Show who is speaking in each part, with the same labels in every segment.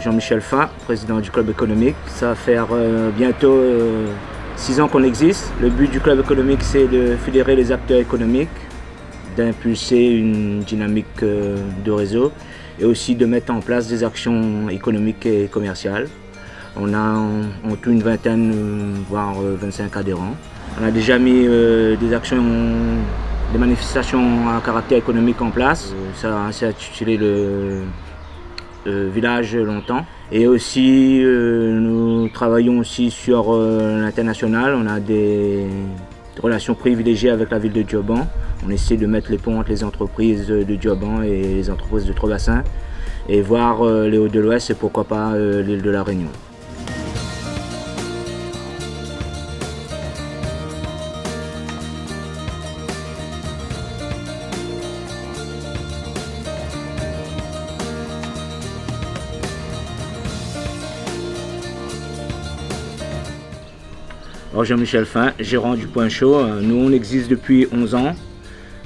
Speaker 1: Jean-Michel Fin, président du club économique. Ça va faire bientôt 6 ans qu'on existe. Le but du club économique, c'est de fédérer les acteurs économiques, d'impulser une dynamique de réseau et aussi de mettre en place des actions économiques et commerciales. On a en tout une vingtaine, voire 25 adhérents. On a déjà mis des actions, des manifestations à caractère économique en place. Ça s'est intitulé le village longtemps. Et aussi, nous travaillons aussi sur l'international. On a des relations privilégiées avec la ville de Dioban. On essaie de mettre les ponts entre les entreprises de Dioban et les entreprises de Trois-Bassins et voir les Hauts-de-l'Ouest et pourquoi pas l'île de la Réunion. Alors Jean-Michel Fin, gérant du Point Chaud. Nous on existe depuis 11 ans.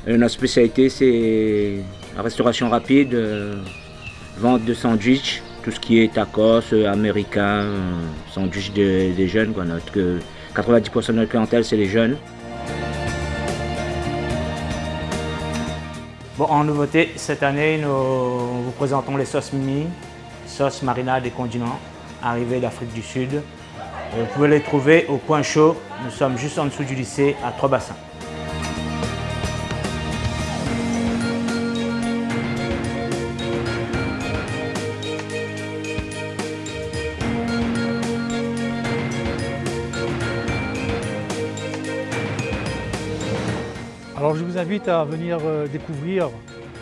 Speaker 1: Notre spécialité c'est la restauration rapide, vente de sandwichs, tout ce qui est tacos, américain, sandwich des jeunes. 90% de notre clientèle c'est les jeunes.
Speaker 2: Bon, en nouveauté, cette année nous vous présentons les sauces Mimi, sauces marinade et condiments, arrivées d'Afrique du Sud. Vous pouvez les trouver au Point Chaud. Nous sommes juste en dessous du lycée à Trois-Bassins.
Speaker 3: Alors je vous invite à venir découvrir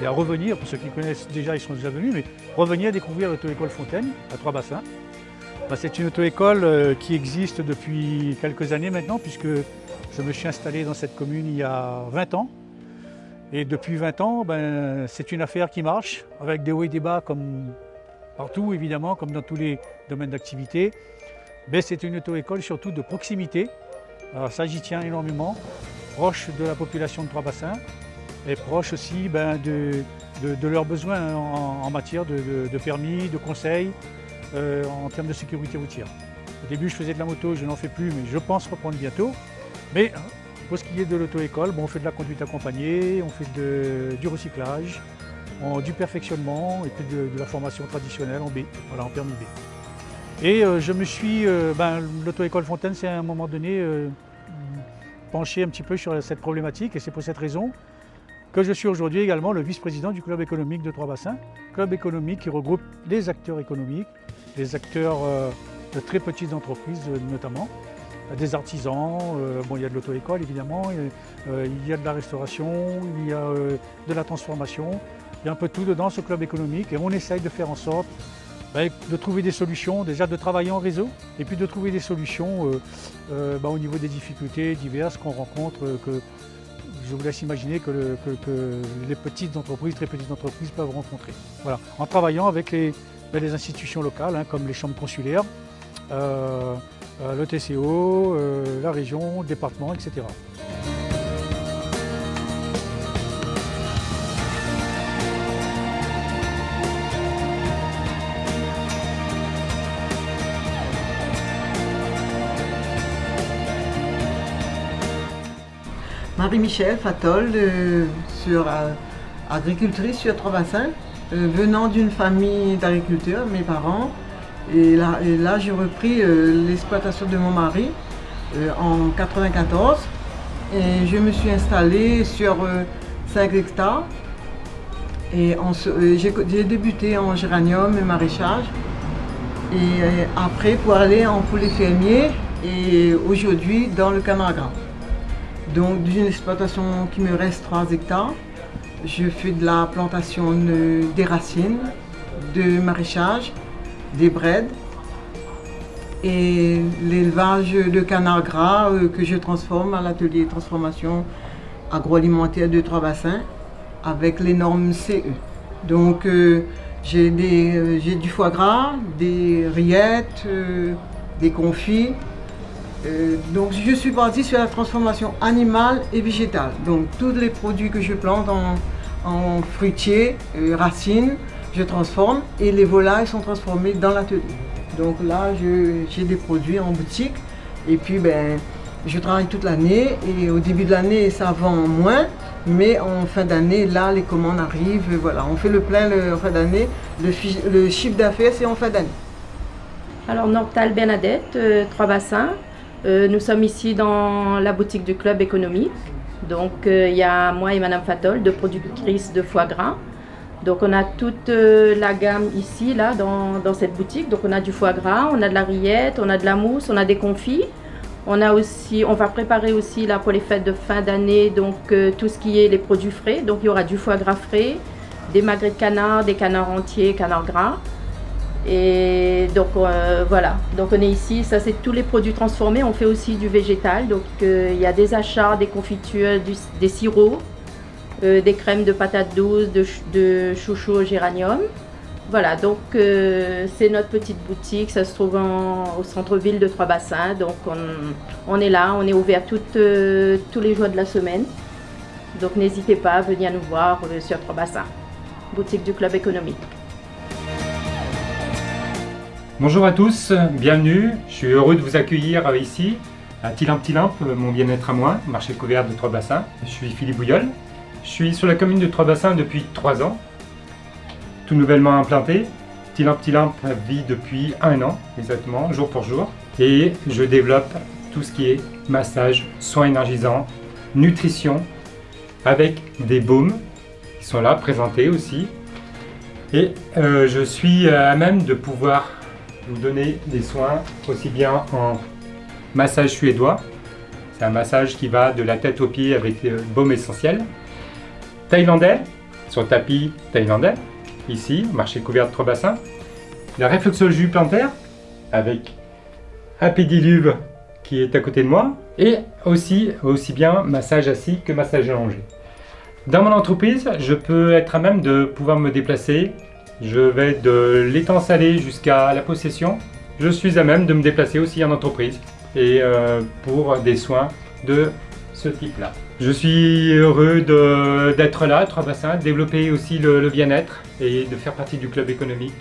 Speaker 3: et à revenir, pour ceux qui connaissent déjà, ils sont déjà venus, mais revenir découvrir l'auto-école Fontaine à Trois-Bassins. C'est une auto-école qui existe depuis quelques années maintenant, puisque je me suis installé dans cette commune il y a 20 ans. Et depuis 20 ans, c'est une affaire qui marche, avec des hauts et des bas comme partout évidemment, comme dans tous les domaines d'activité. Mais c'est une auto-école surtout de proximité. Alors ça, j'y tiens énormément, proche de la population de Trois-Bassins et proche aussi de leurs besoins en matière de permis, de conseils, en termes de sécurité routière. Au début, je faisais de la moto, je n'en fais plus, mais je pense reprendre bientôt. Mais pour ce qui est de l'auto-école, on fait de la conduite accompagnée, on fait du recyclage, du perfectionnement et puis de la formation traditionnelle en B, voilà, en permis B. Et je me suis, l'auto-école Fontaine, c'est à un moment donné penché un petit peu sur cette problématique et c'est pour cette raison que je suis aujourd'hui également le vice-président du club économique de Trois-Bassins. Club économique qui regroupe les acteurs économiques, les acteurs de très petites entreprises notamment, des artisans, il y a de l'auto-école évidemment, il y a de la restauration, il y a de la transformation, il y a un peu tout dedans ce club économique et on essaye de faire en sorte de trouver des solutions, déjà de travailler en réseau et puis de trouver des solutions au niveau des difficultés diverses qu'on rencontre, que je vous laisse imaginer que les petites entreprises, très petites entreprises peuvent rencontrer. Voilà. En travaillant avec les institutions locales, comme les chambres consulaires, le TCO, la région, le département, etc.
Speaker 4: Marie-Michel Fatol, sur agricultrice sur Trois-Bassins, venant d'une famille d'agriculteurs, mes parents. Et là j'ai repris l'exploitation de mon mari en 1994 et je me suis installée sur 5 hectares. Et j'ai débuté en géranium et maraîchage et après pour aller en poulet fermier et aujourd'hui dans le canard gras. Donc d'une exploitation qui me reste 3 hectares, je fais de la plantation des racines, de maraîchage, des braides et l'élevage de canard gras que je transforme à l'atelier de transformation agroalimentaire de Trois-Bassins avec les normes CE. Donc j'ai du foie gras, des rillettes, des confits. Donc je suis partie sur la transformation animale et végétale. Donc tous les produits que je plante en fruitiers, racines, je transforme et les volailles sont transformées dans l'atelier. Donc là, j'ai des produits en boutique et puis je travaille toute l'année et au début de l'année, ça vend moins. Mais en fin d'année, là, les commandes arrivent, et voilà, on fait le plein en fin d'année. Le chiffre d'affaires, c'est en fin d'année.
Speaker 5: Alors, Nordtal Bernadette, 3 bassins. Nous sommes ici dans la boutique du club économique. Donc, il y a moi et Madame Fatol, deux productrices de foie gras. Donc, on a toute la gamme ici, là, dans cette boutique. Donc, on a du foie gras, on a de la rillette, on a de la mousse, on a des confits. On va préparer aussi là pour les fêtes de fin d'année, donc tout ce qui est les produits frais. Donc il y aura du foie gras frais, des magrets de canard, des canards entiers, canards gras. Et donc voilà, donc on est ici, ça c'est tous les produits transformés. On fait aussi du végétal, donc il y a des achats, des confitures, des sirops, des crèmes de patates douces, de chouchou au géranium. Voilà, donc c'est notre petite boutique, ça se trouve au centre-ville de Trois Bassins. Donc on est là, on est ouvert tous les jours de la semaine. Donc n'hésitez pas à venir nous voir sur Trois Bassins, boutique du club économique.
Speaker 6: Bonjour à tous, bienvenue. Je suis heureux de vous accueillir ici à Tilimp, mon bien-être à moi, marché couvert de Trois Bassins. Je suis Philippe Bouillol, je suis sur la commune de Trois Bassins depuis 3 ans. Tout nouvellement implanté, Tilimp vit depuis 1 an, exactement, jour pour jour. Et je développe tout ce qui est massage, soins énergisants, nutrition, avec des baumes qui sont là, présentés aussi. Et je suis à même de pouvoir vous donner des soins aussi bien en massage suédois. C'est un massage qui va de la tête aux pieds avec baume essentiel. Thaïlandais, sur tapis thaïlandais. Ici, marché couvert de Trois Bassins. La réflexologie plantaire avec un pédiluve qui est à côté de moi et aussi bien massage assis que massage allongé. Dans mon entreprise, je peux être à même de pouvoir me déplacer. Je vais de l'étang salé jusqu'à la possession. Je suis à même de me déplacer aussi en entreprise et pour des soins de ce type-là. Je suis heureux d'être là à Trois Bassins, de développer aussi le bien-être et de faire partie du club économique.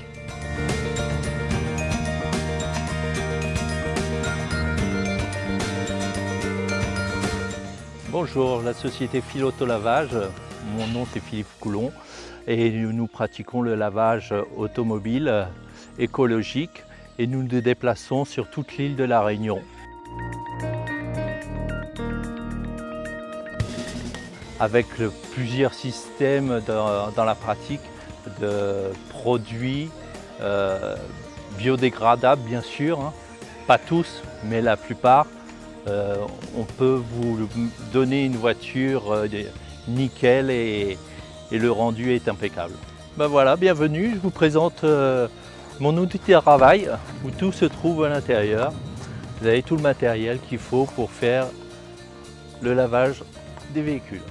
Speaker 7: Bonjour, la société Philoto Lavage, mon nom c'est Philippe Coulon et nous pratiquons le lavage automobile écologique et nous nous déplaçons sur toute l'île de la Réunion. Avec plusieurs systèmes dans la pratique de produits biodégradables bien sûr, hein. Pas tous mais la plupart. On peut vous donner une voiture nickel et le rendu est impeccable. Ben voilà, bienvenue, je vous présente mon outil de travail où tout se trouve à l'intérieur. Vous avez tout le matériel qu'il faut pour faire le lavage des véhicules.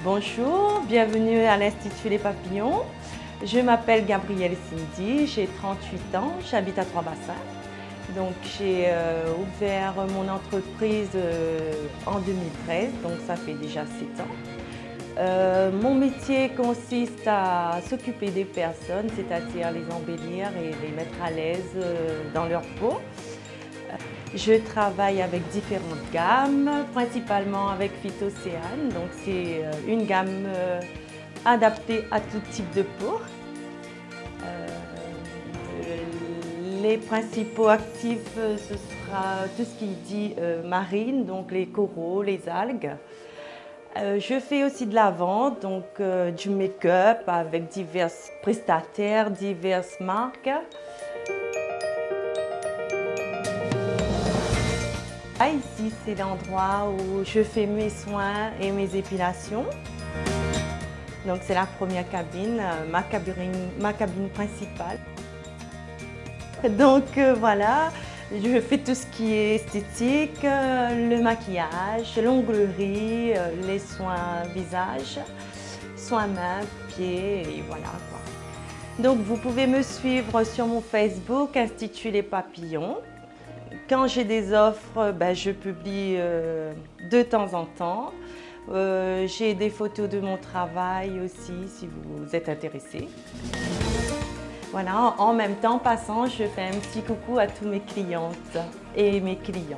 Speaker 8: Bonjour, bienvenue à l'Institut Les Papillons. Je m'appelle Gabrielle Cindy, j'ai 38 ans, j'habite à Trois Bassins. Donc j'ai ouvert mon entreprise en 2013, donc ça fait déjà 7 ans. Mon métier consiste à s'occuper des personnes, c'est-à-dire les embellir et les mettre à l'aise dans leur peau. Je travaille avec différentes gammes, principalement avec Phytocéane, donc c'est une gamme adaptée à tout type de peau. Les principaux actifs, ce sera tout ce qui dit marine, donc les coraux, les algues. Je fais aussi de la vente, donc du make-up avec divers prestataires, diverses marques. Ici, c'est l'endroit où je fais mes soins et mes épilations. Donc c'est la première cabine, ma cabine principale. Donc voilà, Je fais tout ce qui est esthétique, le maquillage, l'onglerie, les soins visage, soins mains, pieds et voilà quoi. Donc vous pouvez me suivre sur mon Facebook Institut Les Papillons. Quand j'ai des offres, je publie de temps en temps. J'ai des photos de mon travail aussi si vous êtes intéressé. Voilà, en même temps, passant, je fais un petit coucou à tous mes clientes et mes clients.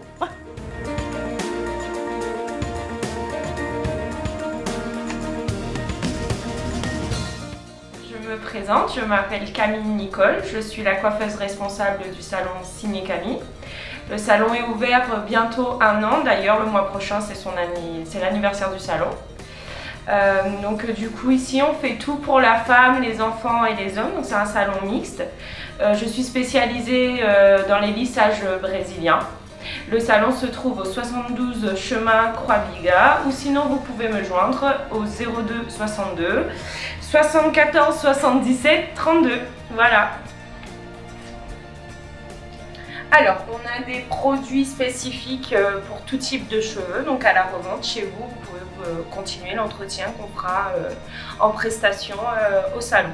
Speaker 9: Je me présente, je m'appelle Camille Nicole, je suis la coiffeuse responsable du salon Signé Camille. Le salon est ouvert bientôt 1 an, d'ailleurs le mois prochain c'est l'anniversaire du salon. Donc du coup ici on fait tout pour la femme, les enfants et les hommes, donc c'est un salon mixte. Je suis spécialisée dans les lissages brésiliens. Le salon se trouve au 72 chemin Croix-Biga ou sinon vous pouvez me joindre au 02 62 74 77 32. Voilà. Alors, on a des produits spécifiques pour tout type de cheveux, donc à la revente chez vous, vous pouvez continuer l'entretien qu'on fera en prestation au salon.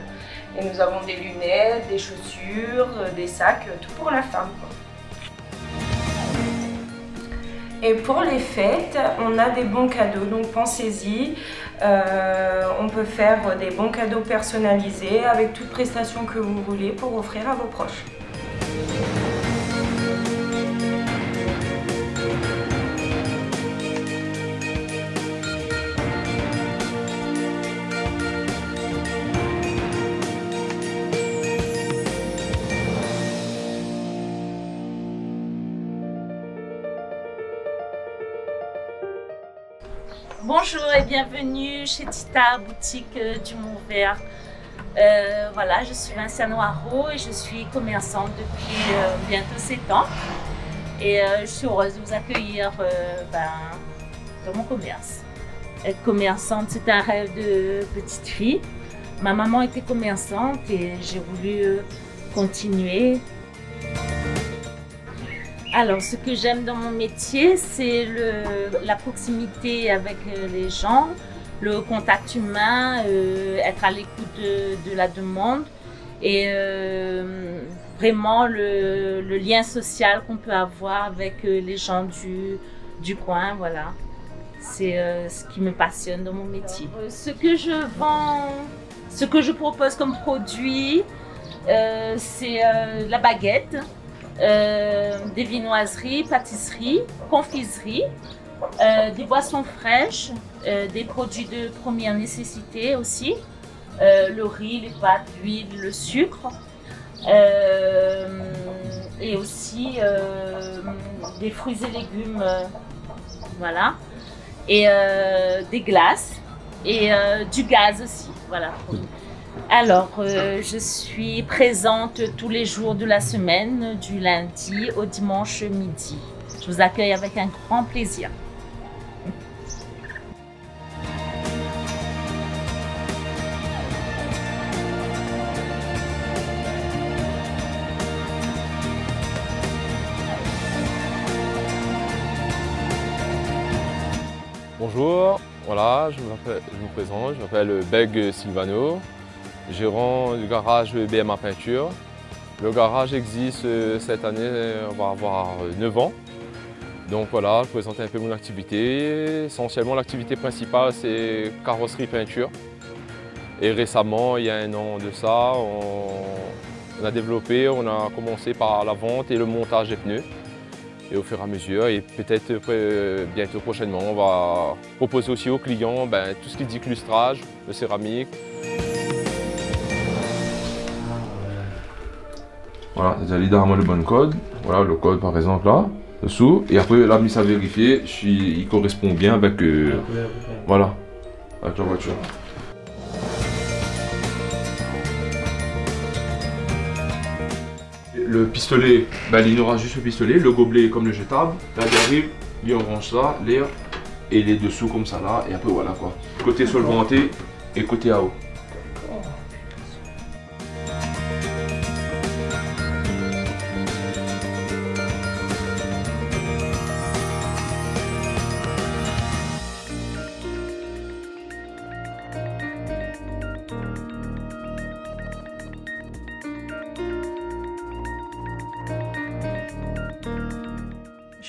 Speaker 9: Et nous avons des lunettes, des chaussures, des sacs, tout pour la femme. Et pour les fêtes, on a des bons cadeaux, donc pensez-y. On peut faire des bons cadeaux personnalisés avec toute prestation que vous voulez pour offrir à vos proches.
Speaker 10: Bonjour et bienvenue chez Tita, boutique du Mont-Vert. Voilà, je suis Vinciane Noirot et je suis commerçante depuis bientôt 7 ans. Et je suis heureuse de vous accueillir dans mon commerce. Être commerçante, c'est un rêve de petite fille. Ma maman était commerçante et j'ai voulu continuer. Alors, ce que j'aime dans mon métier, c'est la proximité avec les gens, le contact humain, être à l'écoute de la demande et vraiment le lien social qu'on peut avoir avec les gens du coin, voilà. C'est ce qui me passionne dans mon métier. Ce que je vends, ce que je propose comme produit, c'est la baguette. Des viennoiseries, pâtisseries, confiseries, des boissons fraîches, des produits de première nécessité aussi, le riz, les pâtes, l'huile, le sucre, et aussi des fruits et légumes, voilà, et des glaces et du gaz aussi, voilà. Alors, je suis présente tous les jours de la semaine, du lundi au dimanche midi. Je vous accueille avec un grand plaisir.
Speaker 11: Bonjour, voilà, je me présente, je m'appelle Beg Silvano, gérant du garage BMA Peinture. Le garage existe cette année, on va avoir 9 ans. Donc voilà, je présente un peu mon activité. Essentiellement, l'activité principale, c'est carrosserie peinture. Et récemment, il y a 1 an de ça, on a développé, on a commencé par la vente et le montage des pneus. Et au fur et à mesure, et peut-être bientôt prochainement, on va proposer aussi aux clients tout ce qui dit lustrage, de céramique. Voilà, j'ai allé dans le bon code. Voilà le code par exemple là, dessous. Et après la mise à vérifier, il correspond bien avec, voilà, avec la voiture. Le pistolet, il y aura juste le pistolet, le gobelet comme le jetable. Là j'arrive, lui on range ça, l'air, et les dessous comme ça là, et après voilà quoi. Côté solventé et côté à eau.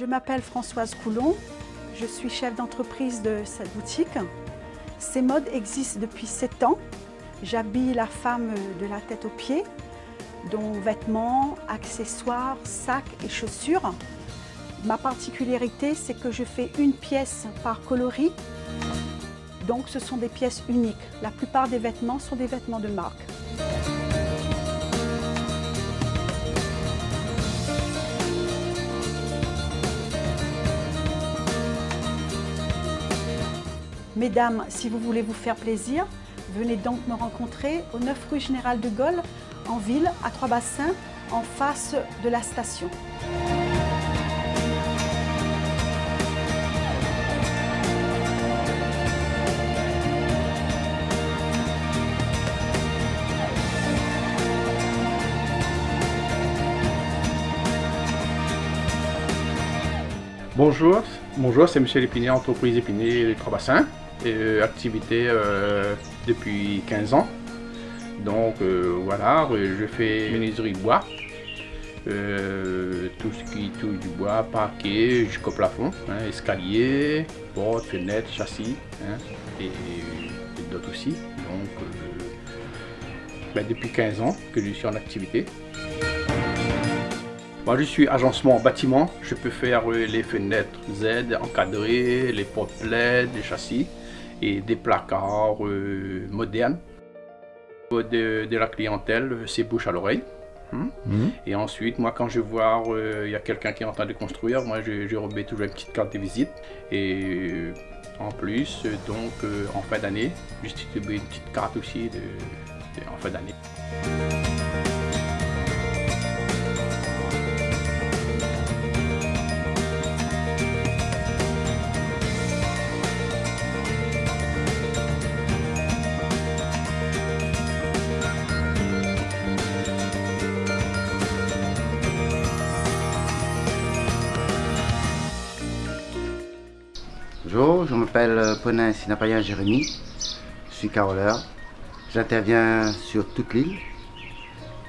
Speaker 12: Je m'appelle Françoise Coulon, je suis chef d'entreprise de cette boutique. Ces modes existent depuis 7 ans. J'habille la femme de la tête aux pieds, dont vêtements, accessoires, sacs et chaussures. Ma particularité, c'est que je fais une pièce par coloris. Donc ce sont des pièces uniques. La plupart des vêtements sont des vêtements de marque. Mesdames, si vous voulez vous faire plaisir, venez donc me rencontrer au 9 rue Général de Gaulle, en ville, à Trois-Bassins, en face de la station.
Speaker 13: Bonjour, c'est Michel Épinier, entreprise Épinier de Trois-Bassins. Activité depuis 15 ans. Donc voilà, je fais menuiserie bois, tout ce qui touche du bois, parquet jusqu'au plafond, hein, escalier, porte, fenêtre, châssis, hein, et d'autres aussi. Donc depuis 15 ans que je suis en activité. Moi je suis agencement bâtiment, je peux faire les fenêtres Z encadrées, les portes LED, les châssis et des placards modernes. De la clientèle, c'est bouche à l'oreille. Et ensuite, moi quand je vois il y a quelqu'un qui est en train de construire, moi je remets toujours une petite carte de visite. Et en plus, donc en fin d'année, je distribue une petite carte aussi en fin d'année.
Speaker 14: Bonjour, je m'appelle Ponin Sinapayan Jérémy, je suis carreleur. J'interviens sur toute l'île,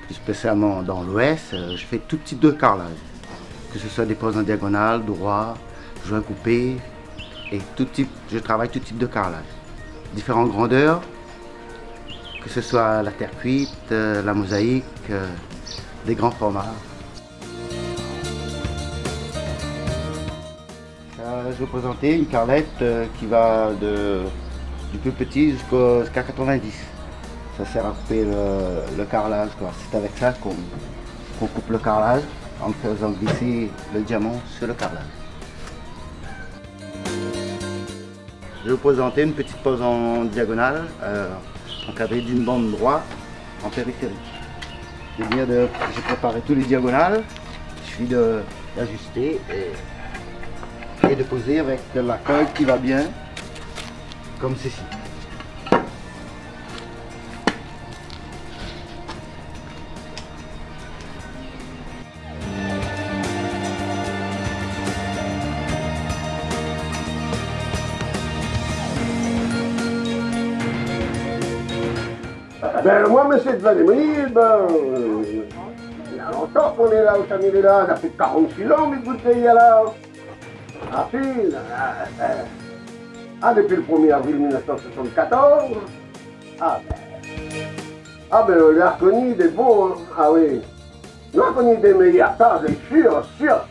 Speaker 14: plus spécialement dans l'ouest. Je fais tout type de carrelage, que ce soit des poses en diagonale, droit, joints coupés, et tout type, je travaille tout type de carrelage. Différentes grandeurs, que ce soit la terre cuite, la mosaïque, des grands formats. Je vais vous présenter une carrelette qui va du plus petit jusqu'à 90. Ça sert à couper le carrelage. C'est avec ça qu'on coupe le carrelage en faisant glisser le diamant sur le carrelage. Je vais vous présenter une petite pose en diagonale encadrée d'une bande droite en périphérie. J'ai préparé tous les diagonales, il suffit d'ajuster et de poser avec la colle qui va bien, comme ceci.
Speaker 15: Ben moi, monsieur Vladimir, il y a longtemps qu'on est là au Chamilé-là, ça fait 46 ans, mais écoutez, là. Depuis le 1er avril 1974. On a connu des bons, ah oui. On a connu des meilleurs temps, c'est sûr,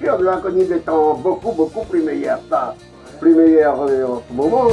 Speaker 15: on a connu des temps beaucoup plus meilleurs, ça. Plus meilleurs en ce moment.